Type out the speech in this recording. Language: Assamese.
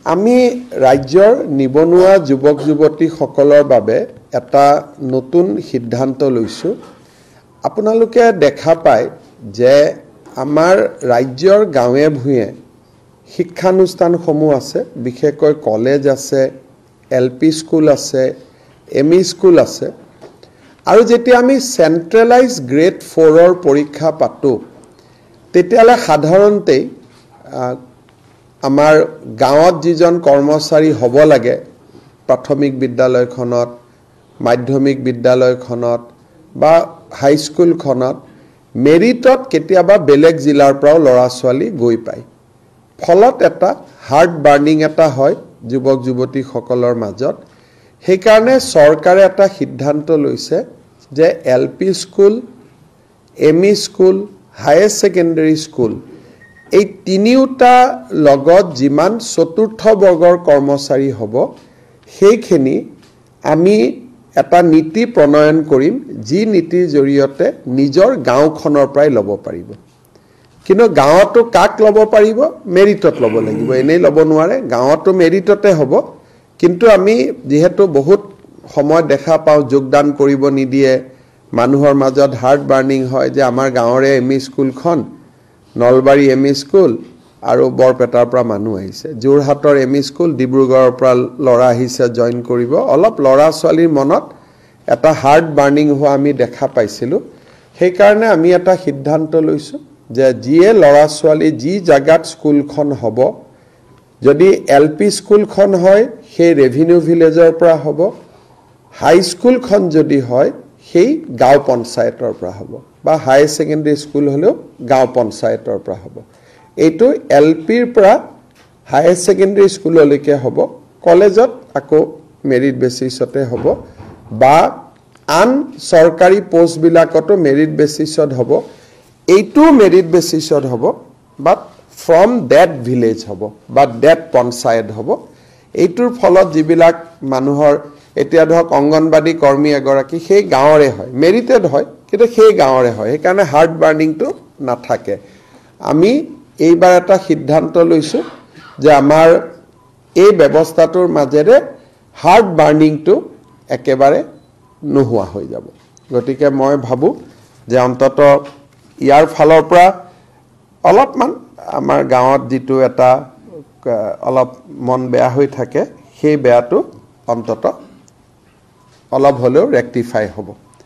আমি ৰাজ্যৰ নিবনুৱা যুৱক যুৱতীসকলৰ বাবে এটা নতুন সিদ্ধান্ত লৈছো। আপোনালোকে দেখা পায় যে আমাৰ ৰাজ্যৰ গাঁৱে ভূঞে শিক্ষানুষ্ঠানসমূহ আছে, বিশেষকৈ কলেজ আছে, এলপি স্কুল আছে, এমই স্কুল আছে। আৰু যেতিয়া আমি সেন্ট্ৰেলাইজ গ্ৰেড 4ৰ পৰীক্ষা পাতো তেতিয়ালে সাধাৰণতে আমাৰ গাঁৱত যিজন কৰ্মচাৰী হ'ব লাগে প্ৰাথমিক বিদ্যালয়খনত, মাধ্যমিক বিদ্যালয়খনত বা হাইস্কুলখনত মেৰিটত কেতিয়াবা বেলেগ জিলাৰ পৰা ল'ৰা ছোৱালী গৈ পায়। ফলত এটা হাৰ্ট বাৰ্নিং এটা হয় যুৱক যুৱতীসকলৰ মাজত। সেইকাৰণে চৰকাৰে এটা সিদ্ধান্ত লৈছে যে LP school, ME school, higher secondary school এই তিনিওটা লগত যিমান চতুৰ্থ বৰ্গৰ কৰ্মচাৰী হ'ব সেইখিনি আমি এটা নীতি প্ৰণয়ন কৰিম, যি নীতিৰ জৰিয়তে নিজৰ গাঁওখনৰ পৰাই ল'ব পাৰিব। কিন্তু গাঁৱতো কাক ল'ব পাৰিব? মেৰিটত ল'ব লাগিব, এনেই ল'ব নোৱাৰে। গাঁৱতো মেৰিটতে হ'ব। কিন্তু আমি যেহেতু বহুত সময় দেখা পাওঁ যোগদান কৰিব নিদিয়ে, মানুহৰ মাজত হাৰ্ট বাৰ্নিং হয় যে আমাৰ গাঁৱৰে এমই স্কুলখন, নলবাৰী এমই স্কুল আৰু বৰপেটাৰ পৰা মানুহ আহিছে, যোৰহাটৰ এমই স্কুল, ডিব্ৰুগড়ৰ পৰা ল'ৰা আহিছে জইন কৰিব। অলপ ল'ৰা ছোৱালীৰ মনত এটা হাৰ্ট বাৰ্নিং হোৱা আমি দেখা পাইছিলোঁ। সেইকাৰণে আমি এটা সিদ্ধান্ত লৈছোঁ যে যিয়ে ল'ৰা ছোৱালী যি জাগাত স্কুলখন হ'ব, যদি এলপি স্কুলখন হয় সেই ৰেভিনিউ ভিলেজৰ পৰা হ'ব, হাইস্কুলখন যদি হয় সেই গাঁও পঞ্চায়তৰ পৰা হ'ব, বা হায়াৰ সেকেন্ডাৰী স্কুল হ'লেও গাঁও পঞ্চায়তৰ পৰা হ'ব। এইটো এলপিৰ পৰা হায়াৰ সেকেন্ডাৰী স্কুললৈকে হ'ব। কলেজত আকৌ মেৰিট বেচিছতে হ'ব, বা আন চৰকাৰী পোষ্টবিলাকতো মেৰিট বেচিছত হ'ব। এইটো মেৰিট বেচিছত হ'ব, বাট ফ্ৰম ডেট ভিলেজ হ'ব বা ডেট পঞ্চায়ত হ'ব। এইটোৰ ফলত যিবিলাক মানুহৰ এতিয়া ধৰক অংগনবাদী কৰ্মী এগৰাকী সেই গাঁৱৰে হয়, মেৰিটেড হয় কিন্তু সেই গাঁৱৰে হয়, সেইকাৰণে হাৰ্ট বাৰ্নিংটো নাথাকে। আমি এইবাৰ এটা সিদ্ধান্ত লৈছোঁ যে আমাৰ এই ব্যৱস্থাটোৰ মাজেৰে হাৰ্ট বাৰ্নিংটো একেবাৰে নোহোৱা হৈ যাব। গতিকে মই ভাবোঁ যে অন্তত ইয়াৰ ফালৰ পৰা অলপমান আমাৰ গাঁৱত যিটো এটা অলপ মন বেয়া হৈ থাকে সেই বেয়াটো অন্তত অলপ হ'লেও ৰেক্টিফাই হ'ব।